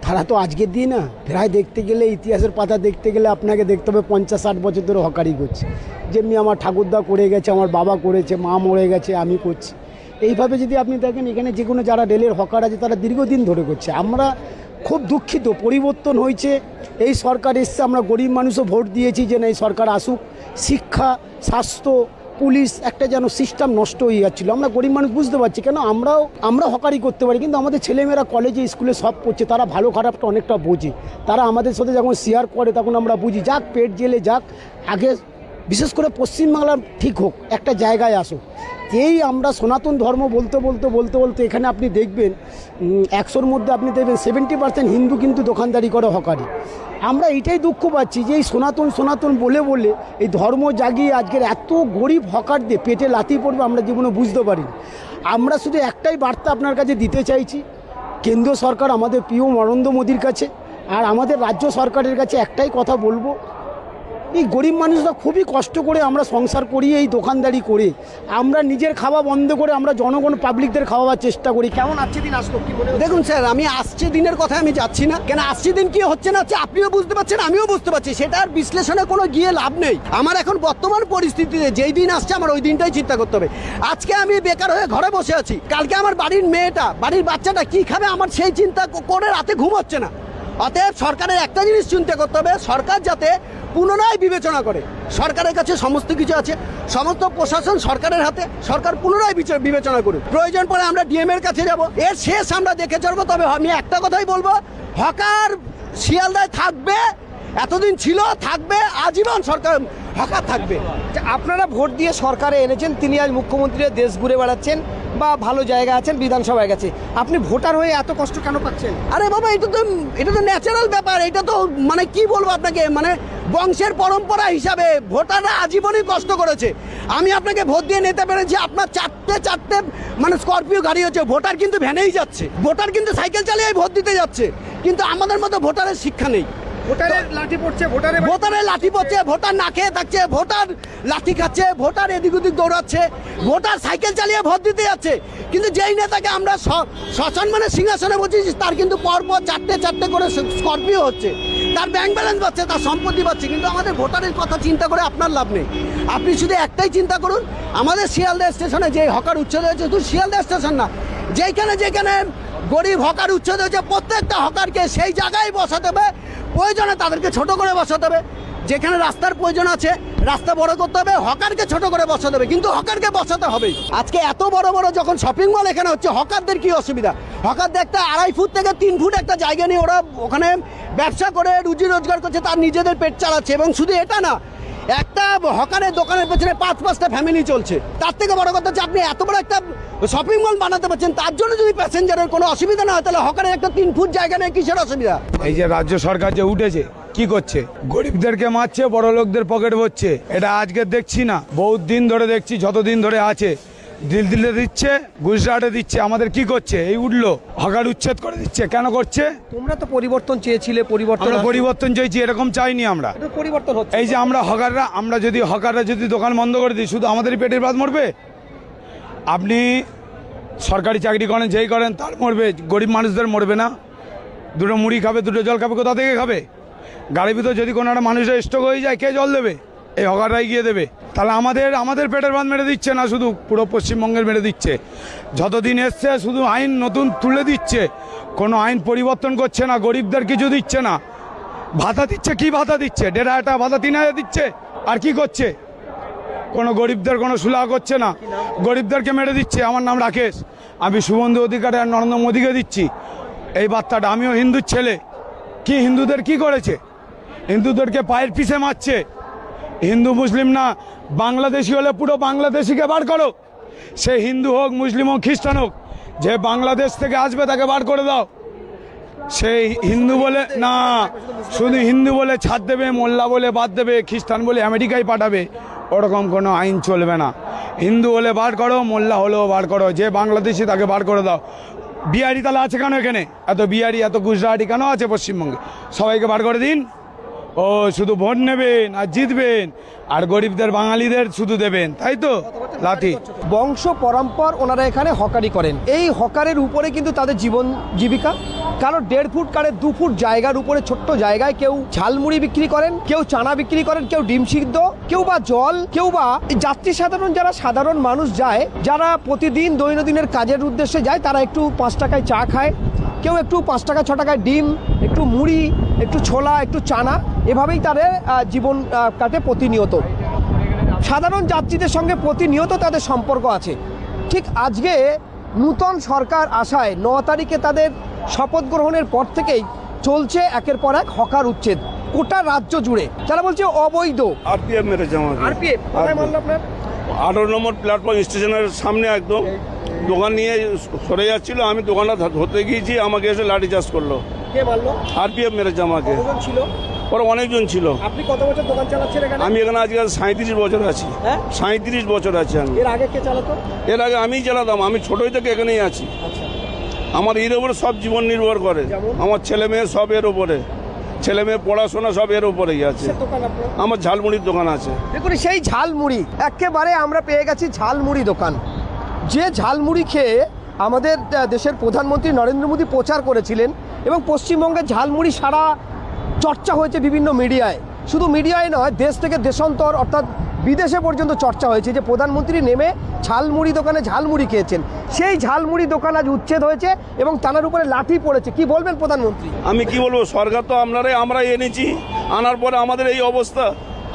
তারা তো আজকের দিন না, প্রায় দেখতে গেলে ইতিহাসের পাতা দেখতে গেলে আপনাকে দেখতে হবে 50-60 বছর ধরে হকারি করছে। যেমনি আমার ঠাকুরদা করে গেছে, আমার বাবা করেছে, মা মরে গেছে, আমি করছি। এইভাবে যদি আপনি দেখেন এখানে যে কোনো যারা রেলের হকার আছে তারা দীর্ঘদিন ধরে করছে। আমরা খুব দুঃখিত, পরিবর্তন হয়েছে, এই সরকার এসছে, আমরা গরিব মানুষও ভোট দিয়েছি যে না এই সরকার আসুক। শিক্ষা, স্বাস্থ্য, পুলিশ একটা যেন সিস্টেম নষ্ট হয়ে যাচ্ছিলো। আমরা গরিব মানুষ বুঝতে পারছি কেন আমরা হকারি করতে পারি, কিন্তু আমাদের ছেলেমেয়েরা কলেজে স্কুলে সব পড়ছে, তারা ভালো খারাপটা অনেকটা বোঝে। তারা আমাদের সাথে যখন শেয়ার করে তখন আমরা বুঝি যাক পেট জেলে যাক, আগে বিশেষ করে পশ্চিমবাংলা ঠিক হোক, একটা জায়গায় আসুক। এই আমরা সনাতন ধর্ম বলতে এখানে আপনি দেখবেন 100-র মধ্যে আপনি দেখবেন 70% হিন্দু কিন্তু দোকানদারি করে হকারি। আমরা এটাই দুঃখ পাচ্ছি যে এই সনাতন বলে এই ধর্ম জাগিয়ে আজকের এত গরিব হকারদের পেটে লাথি পড়বে আমরা জীবনে বুঝতে পারি। আমরা শুধু একটাই বার্তা আপনার কাছে দিতে চাইছি, কেন্দ্র সরকার আমাদের প্রিয় নরেন্দ্র মোদির কাছে আর আমাদের রাজ্য সরকারের কাছে একটাই কথা বলবো, এই গরিব মানুষরা খুবই কষ্ট করে আমরা সংসার করি, এই দোকানদারি করে আমরা নিজের খাওয়া বন্ধ করে আমরা জনগণ পাবলিকদের খাওয়াবার চেষ্টা করি। কেমন আসছে দিন আসলো কি মনে? দেখুন স্যার, আমি আসছে দিনের কথা আমি যাচ্ছি না, কেন আসছে দিন কি হচ্ছে না হচ্ছে আপনিও বুঝতে পারছেন, আমিও বুঝতে পারছি, সেটার বিশ্লেষণে কোনো গিয়ে লাভ নেই। আমার এখন বর্তমান পরিস্থিতিতে যেই দিন আসছে আমার ওই দিনটাই চিন্তা করতে হবে। আজকে আমি বেকার হয়ে ঘরে বসে আছি, কালকে আমার বাড়ির মেয়েটা, বাড়ির বাচ্চাটা কি খাবে আমার সেই চিন্তা করে রাতে ঘুম হচ্ছে না। অতএব সরকারের একটা জিনিস চিন্তা করতে হবে, সরকার যাতে পুনরায় বিবেচনা করে। সরকারের কাছে সমস্ত কিছু আছে, সমস্ত প্রশাসন সরকারের হাতে, সরকার পুনরায় বিবেচনা করুক। প্রয়োজন পড়ে আমরা ডিএম এর কাছে যাব, এর শেষ আমরা দেখে চলবো। তবে আমি একটা কথাই বলবো, হকার শিয়ালদায় থাকবে, এতদিন ছিল, থাকবে, আজীবন সরকার হকার থাকবে। আপনারা ভোট দিয়ে সরকারে এনেছেন, তিনি আজ মুখ্যমন্ত্রী দেশ ঘুরে বেড়াচ্ছেন বা ভালো জায়গা আছেন, বিধানসভায় গেছে, আপনি ভোটার হয়ে এত কষ্ট কেন পাচ্ছেন? আরে বাবা, এটা তো ন্যাচারাল ব্যাপার। এটা তো মানে কি বলবো আপনাকে, মানে বংশের পরম্পরা হিসাবে ভোটাররা আজীবনই কষ্ট করেছে। আমি আপনাকে ভোট দিয়ে নিতে পেরেছি, আপনার চারটে মানে স্করপিও গাড়ি হচ্ছে, ভোটার কিন্তু ভ্যানেই যাচ্ছে, ভোটার কিন্তু সাইকেল চালিয়ে ভোট দিতে যাচ্ছে, কিন্তু আমাদের মতো ভোটারের শিক্ষা নেই। ভোটারের লাঠি পড়ছে, ভোটার না খেয়ে থাকছে, ভোটার লাঠি খাচ্ছে, ভোটার এদিক ওদিক দৌড়াচ্ছে, ভোটার সাইকেল চালিয়ে ভোট দিতে যাচ্ছে। কিন্তু যেই নেতাকে আমরা সসম্মানে সিংহাসনে বসেছি তার কিন্তু পরপর চারটে করে স্করপিও হচ্ছে, তার ব্যাংক ব্যালেন্স পাচ্ছে, তার সম্পত্তি পাচ্ছে, কিন্তু আমাদের ভোটারের কথা চিন্তা করে আপনার লাভ নেই। আপনি শুধু একটাই চিন্তা করুন, আমাদের শিয়ালদা স্টেশনে যে হকার উচ্ছেদ হয়েছে, শুধু শিয়ালদা স্টেশন না, যেখানে গরিব হকার উচ্ছেদ হয়েছে, প্রত্যেকটা হকারকে সেই জায়গায় বসাতে হবে, প্রয়োজনে তাদেরকে ছোট করে বসাতে হবে। যেখানে রাস্তার প্রয়োজন আছে রাস্তা বড় করতে হবে, হকারকে ছোট করে বসাতে হবে, কিন্তু হকারকে বসাতে হবে। আজকে এত বড় যখন শপিং মল এখানে হচ্ছে, হকারদের কি অসুবিধা? হকারদের একটা 2.5 ফুট থেকে 3 ফুট একটা জায়গা নিয়ে ওরা ওখানে ব্যবসা করে রুজি রোজগার করছে, তার নিজেদের পেট চালাচ্ছে। এবং শুধু এটা না, একটা হকারের দোকানের পেছনে 5-5টা ফ্যামিলি চলছে। তার থেকে বড় কথা হচ্ছে আপনি এত বড় একটা শপিং মল বানাতে পারছেন, তার জন্য যদি প্যাসেঞ্জারের কোনো অসুবিধা না হয়, তাহলে হকারের একটা 3 ফুট জায়গা নিয়ে কিসের অসুবিধা? এই যে রাজ্য সরকার যে উঠেছে, কি করছে? গরিবদেরকে মারছে, বড় লোকদের পকেট ভরছে। এটা আজকে দেখছি না, বহুত দিন ধরে দেখছি, যতদিন ধরে আছে। দিল্লিতে দিচ্ছে, গুজরাটে দিচ্ছে, আমাদের কি করছে? এই উঠলো হকার উচ্ছেদ করে দিচ্ছে। কেন করছে? তোমরা তো পরিবর্তন চেয়েছিলে, পরিবর্তন চাইছি, এরকম চাইনি আমরা। পরিবর্তন হচ্ছে। এই যে হকাররা যদি দোকান বন্ধ করে দিই, শুধু আমাদেরই পেটের ভাত মরবে? আপনি সরকারি চাকরি করেন, যেই করেন তার মরবে, গরিব মানুষদের মরবে না? দুটো মুড়ি খাবে, দুটো জল খাবে, কোথা থেকে খাবে? গাড়ির ভিতর যদি কোনো একটা মানুষের স্ট্রোক হয়ে যায়, কে জল দেবে? এই হকাররাই গিয়ে দেবে। তাহলে আমাদের পেটের ভাত মেরে দিচ্ছে না, শুধু পুরো পশ্চিমবঙ্গের মেরে দিচ্ছে। যতদিন এসছে শুধু আইন নতুন তুলে দিচ্ছে, কোনো আইন পরিবর্তন করছে না, গরিবদের কিছু দিচ্ছে না। ভাতা দিচ্ছে, কি ভাতা দিচ্ছে? 1,500 টাকা ভাতা, 3,000 দিচ্ছে। আর কি করছে? কোনো গরিবদের কোনো সুলাহ করছে না, গরিবদেরকে মেরে দিচ্ছে। আমার নাম রাকেশ, আমি শুভেন্দু অধিকারী আর নরেন্দ্র মোদীকে দিচ্ছি এই বার্তাটা। আমিও হিন্দুর ছেলে। কি হিন্দুদের কি করেছে? হিন্দুদেরকে পায়ের পিছে মারছে। হিন্দু মুসলিম না, বাংলাদেশি হলে পুরো বাংলাদেশিকে বার করো। সে হিন্দু হোক, মুসলিম হোক, খ্রিস্টান হোক, যে বাংলাদেশ থেকে আসবে তাকে বার করে দাও। সেই হিন্দু বলে না, শুধু হিন্দু বলে ছাড় দেবে, মোল্লা বলে বাদ দেবে, খ্রিস্টান বলে আমেরিকায় পাঠাবে, ওরকম কোনো আইন চলবে না। হিন্দু হলে বার করো, মোল্লা হলেও বার করো, যে বাংলাদেশি তাকে বার করে দাও। বিহারি তাহলে আছে কেন এখানে? এত বিহারি, এত গুজরাটি কেন আছে পশ্চিমবঙ্গে? সবাইকে বার করে দিন, ও শুধু ভোট নেবেন আর জিতবেন আর গরিবদের বাঙালিদের শুধু দেবেন, তাই তো? লাঠি বংশ পরম্পর ওনারা এখানে হকারি করেন। এই হকারের উপরে কিন্তু তাদের জীবন জীবিকা। কারো 1.5 ফুট কারো 2 ফুট জায়গার উপরে ছোট্ট জায়গায় কেউ ঝালমুড়ি বিক্রি করেন, কেউ চানা বিক্রি করেন, কেউ ডিম সিদ্ধ, কেউ বা জল, কেউ বা যাত্রী সাধারণ যারা সাধারণ মানুষ যায়, যারা প্রতিদিন দৈনন্দিনের কাজের উদ্দেশ্যে যায়, তারা একটু 5 টাকায় চা খায়, কেউ একটু 5 টাকা 6 টাকায় ডিম, একটু মুড়ি, একটু ছোলা, একটু চানা, এভাবেই তাদের জীবন কাটে প্রতিনিয়ত। সাধারণ যাত্রীদের সঙ্গে প্রতিনিয়ত তাদের সম্পর্ক আছে। ঠিক আজকে নূতন সরকার আসায় 9 তারিখে তাদের শপথ গ্রহণের পর থেকেই চলছে একের পর এক হকার উচ্ছেদ গোটা রাজ্য জুড়ে। যারা বলছে অবৈধ। আরপিএফ মেরেছে আমাকে। আরপিএফ কোথায় মানলো আপনার? 18 নম্বর প্ল্যাটফর্ম স্টেশনের সামনে একদম দোকান নিয়ে সরে যাচ্ছিল, আমি দোকানটা ধরতে গিয়েছি, আমাকে এসে লাঠি চার্জ করলো। কে মানলো? আরপিএফ মেরেছে আমাকে। কতজন ছিল? ওরা অনেকজন ছিল। আপনি কত বছর দোকান চালাচ্ছেন এখানে? আমি এখানে আজকে 37 বছর আছি। হ্যাঁ? 37 বছর আছি আমি। এর আগে কে চালাতো? এর আগে আমিই চালাতাম, আমি ছোটই থেকে এখানেই আছি। আচ্ছা, আমার এর উপরে সব জীবন নির্ভর করে। যেমন? আমার ছেলে মেয়ে সব এর উপরে, ছেলে মেয়ে পড়াশোনা সব এর উপরেই আছে। কিসের দোকান আপনার? আমার ঝালমুড়ির দোকান আছে। দেখুন সেই ঝালমুড়ি, একেবারে আমরা পেয়ে গেছি ঝালমুড়ি দোকান। যে ঝালমুড়ি খেয়ে আমাদের দেশের প্রধানমন্ত্রী নরেন্দ্র মোদী প্রচার করেছিলেন এবং পশ্চিমবঙ্গের ঝালমুড়ি সারা চর্চা হয়েছে বিভিন্ন মিডিয়ায়। শুধু মিডিয়ায় নয়, দেশ থেকে দেশান্তর অর্থাৎ বিদেশে পর্যন্ত চর্চা হয়েছে যে প্রধানমন্ত্রী নেমে ঝালমুড়ি দোকানে ঝালমুড়ি খেয়েছেন। সেই ঝালমুড়ি দোকান আজ উচ্ছেদ হয়েছে এবং তার উপরে লাঠি পড়েছে। কি বলবেন প্রধানমন্ত্রী? আমি কি বলবো, সরকার তো আমরাই এনেছি, আনার পরে আমাদের এই অবস্থা,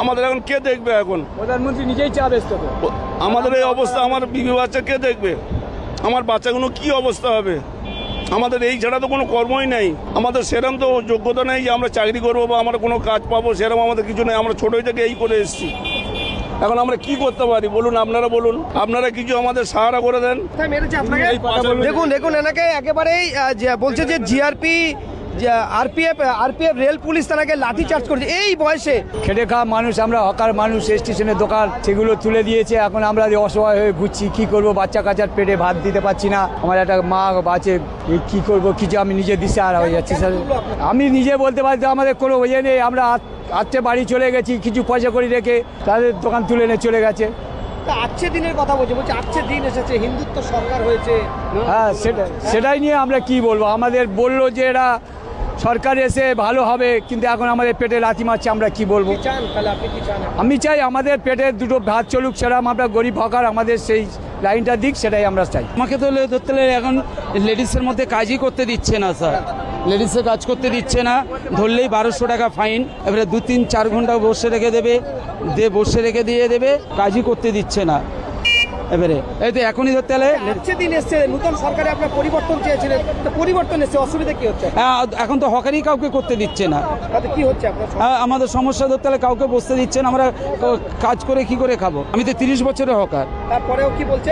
আমাদের এখন কে দেখবে? এখন প্রধানমন্ত্রী নিজেই চা ব্যস্ত। আমাদের এই অবস্থা, আমার বিবি বাচ্চা কে দেখবে? আমার বাচ্চাগুলো কি অবস্থা হবে? আমাদের এই ছাড়া তো কোনো কর্মই নেই, আমাদের সেরকম তো যোগ্যতা নেই যে আমরা চাকরি করবো বা আমরা কোনো কাজ পাবো, সেরকম আমাদের কিছু নেই। আমরা ছোটোই থেকে এই করে এসেছি, এখন আমরা কি করতে পারি বলুন? আপনারা বলুন, আপনারা কিছু আমাদের সাহায্য করে দেন। দেখুন দেখুন এনাকে একেবারেই বলছে যে জিআরপি আরপিএফ রেল পুলিশ তাকে লাঠি চার্জ করেছে এই বয়সে। খেটে খাওয়া মানুষ, আমরা হকার মানুষ, স্টেশনের দোকান সেগুলো তুলে দিয়েছে। এখন আমরা অসহায় হয়ে ঘুরছি, কি করব? বাচ্চা কাচ্চার পেটে ভাত দিতে পারছি না, আমার একটা মা আছে, কি করব কিছু আমি নিজে দিশে আর হয়ে যাচ্ছি স্যার। আমি নিজে বলতে পারি আমাদের কোনো ইয়ে নেই, আমরা আজকে বাড়ি চলে গেছি, কিছু পয়সা করে রেখে তাদের দোকান তুলে নিয়ে চলে গেছে। আজকে দিনের কথা বলছে আজকে দিন এসেছে, হিন্দুত্ব সরকার হয়েছে। হ্যাঁ, সেটাই নিয়ে আমরা কি বলবো? আমাদের বললো যে এরা সরকার এসে ভালো হবে, কিন্তু এখন আমাদের পেটে লাথি মারছে, আমরা কি বলবো? আমি চাই আমাদের পেটে দুটো ভাত চলুক, সেরকম আমরা গরিব হকার আমাদের সেই লাইনটা দিক, সেটাই আমরা চাই। আমাকে তো ধরতে গেলে এখন লেডিসের মধ্যে কাজই করতে দিচ্ছে না স্যার, লেডিসে কাজ করতে দিচ্ছে না, ধরলেই 1200 টাকা ফাইন, এবারে 2-3-4 ঘন্টা বসে রেখে দেবে, বসে রেখে দিয়ে দেবে, কাজই করতে দিচ্ছে না। এবারে এই তো এখনই ধরতে গেলে দিন এসছে নতুন সরকারে আপনার পরিবর্তন চেয়েছিলেন, পরিবর্তন এসছে, অসুবিধা কি হচ্ছে? এখন তো হকারই কাউকে করতে দিচ্ছে না। কি হচ্ছে আপনার? আমাদের সমস্যা ধরতে গেলে কাউকে বসতে দিচ্ছে না, আমরা কাজ করে কি করে খাবো? আমি তো 30 বছরের হকার। তারপরেও কি বলছে?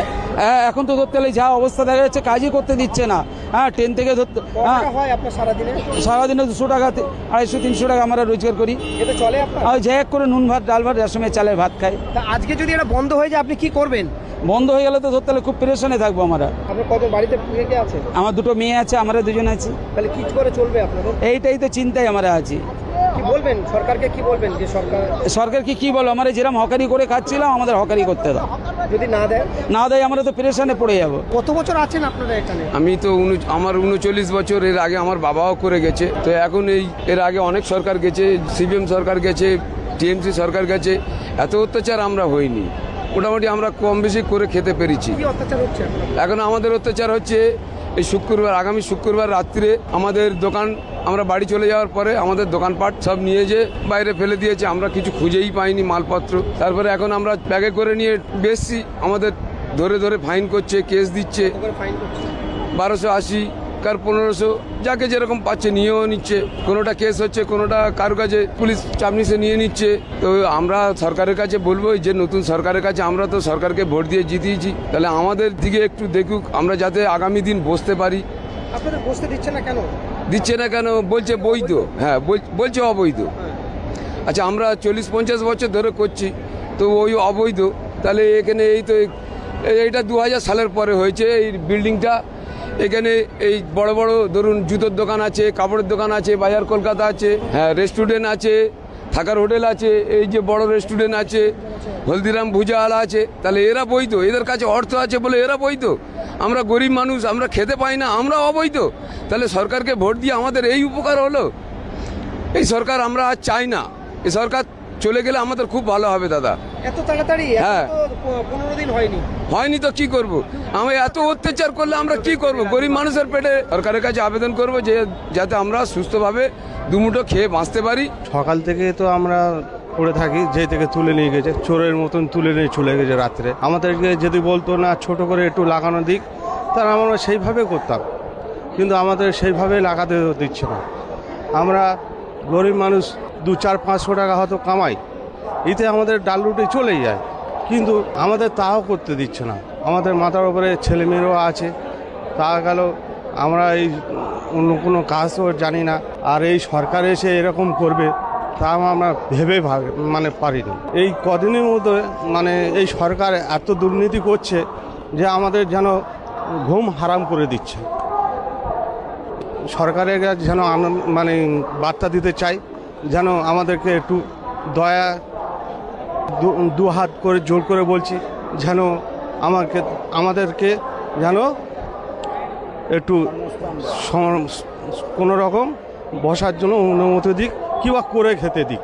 এখন তো ধরতে গেলে যা অবস্থা দেখা যাচ্ছে, কাজই করতে দিচ্ছে না। হ্যাঁ, ট্রেন থেকে ধরতে হয় আপনার সারাদিনে 200 টাকা 250-300 টাকা আমরা রোজগার করি। এটা চলে আপনার? যাই এক করে নুন ভাত, ডাল ভাত, রেশমের চালের ভাত খাই। আজকে যদি এটা বন্ধ হয়ে যায় আপনি কি করবেন? বন্ধ হয়ে গেলে তো ধরতে গেলে খুব পেরেশানে থাকবো আমরা। আপনার কত বাড়িতে কে আছে? আমার 2 মেয়ে আছে, আমরা 2জন আছি। তাহলে কি করে চলবে আপনাদের? এইটাই তো চিন্তায় আমরা আছি। কি বলবেন সরকারকে? কি বলবেন যে সরকারকে কি বলো? আমরা যেরকম হকারি করে খাচ্ছিলাম, আমাদের হকারি করতে দাও। যদি না দেয় আমরা তো পেরেশানে পড়ে যাবো। কত বছর আছেন আপনারা এখানে? আমি তো আমার 39 বছর। এর আগে আমার বাবাও করে গেছে, তো এখন এর আগে অনেক সরকার গেছে, সিপিএম সরকার গেছে, টিএমসি সরকার গেছে, এত অত্যাচার আমরা হইনি। মোটামুটি আমরা কম বেশি করে খেতে পেরেছি। এখন আমাদের অত্যাচার হচ্ছে এই আগামী শুক্রবার রাত্রে আমাদের দোকান, আমরা বাড়ি চলে যাওয়ার পরে আমাদের দোকানপাট সব নিয়ে যে বাইরে ফেলে দিয়েছে, আমরা কিছু খুঁজেই পাইনি মালপত্র। তারপরে এখন আমরা ব্যাগে করে নিয়ে বেশি আমাদের ধরে ধরে ফাইন করছে, কেস দিচ্ছে। 1280 কার 1500, যাকে যেরকম পাচ্ছে নিয়েও নিচ্ছে। কোনোটা কেস হচ্ছে, কোনোটা কারো কাছে পুলিশ চাপনিসে নিয়ে নিচ্ছে। তো আমরা সরকারের কাছে বলবো যে নতুন সরকারের কাছে, আমরা তো সরকারকে ভোট দিয়ে জিতিয়েছি, তাহলে আমাদের দিকে একটু দেখুক, আমরা যাতে আগামী দিন বসতে পারি। আপনাদের বসতে দিচ্ছে না কেন? দিচ্ছে না কেন? বলছে বৈধ। হ্যাঁ, বলছে অবৈধ। আচ্ছা, আমরা 40-50 বছর ধরে করছি, তো ওই অবৈধ, তাহলে এখানে এইটা 2000 সালের পরে হয়েছে এই বিল্ডিংটা। এখানে এই বড় বড় ধরুন জুতোর দোকান আছে, কাপড়ের দোকান আছে, বাজার কলকাতা আছে, হ্যাঁ, রেস্টুরেন্ট আছে, থাকার হোটেল আছে, এই যে বড় রেস্টুরেন্ট আছে, হলদিরাম ভুজাওয়ালা আছে, তাহলে এরা বৈধ? এদের কাছে অর্থ আছে বলে এরা বৈধ? আমরা গরিব মানুষ, আমরা খেতে পাই না, আমরা অবৈধ? তাহলে সরকারকে ভোট দিয়ে আমাদের এই উপকার হলো? এই সরকার আমরা আর চাই না। এই সরকার চলে গেলে আমাদের খুব ভালো হবে দাদা। এত তাড়াতাড়ি? হ্যাঁ। 15 দিন হয়নি। হয়নি তো কি করব? আমরা এত অত্যাচার করলে আমরা কি করব? গরিব মানুষের পেটে সরকারের কাছে আবেদন করব যে যাতে আমরা সুস্থভাবে দুমুঠো খেয়ে বাঁচতে পারি। সকাল থেকে তো আমরা পড়ে থাকি, যেই থেকে তুলে নিয়ে গেছে চোরের মতন তুলে নিয়ে চলে গেছে রাত্রে। আমাদেরকে যদি বলতো না ছোট করে একটু লাগানো দিক, তাহলে আমরা সেইভাবে করতাম, কিন্তু আমাদের সেইভাবে লাগাতে দিচ্ছে না। আমরা গরিব মানুষ 200-500 টাকা হয়তো কামাই, এতে আমাদের ডাল রুটি চলেই যায়, কিন্তু আমাদের তাও করতে দিচ্ছে না। আমাদের মাথার উপরে ছেলেমেয়েরাও আছে, তা গেল আমরা এই অন্য কোনো কাজও জানি না, আর এই সরকার এসে এরকম করবে তা আমরা ভেবে মানে পারিনি। এই কদিনের মধ্যে মানে এই সরকার এত দুর্নীতি করছে যে আমাদের যেন ঘুম হারাম করে দিচ্ছে। সরকারের কাছে যেন মানে বার্তা দিতে চাই, যেন আমাদেরকে একটু দয়া, দু হাত করে জোর করে বলছি, যেন আমাদেরকে যেন একটু কোনো রকম বসার জন্য অনুমতি দিক, কিংবা করে খেতে দিক।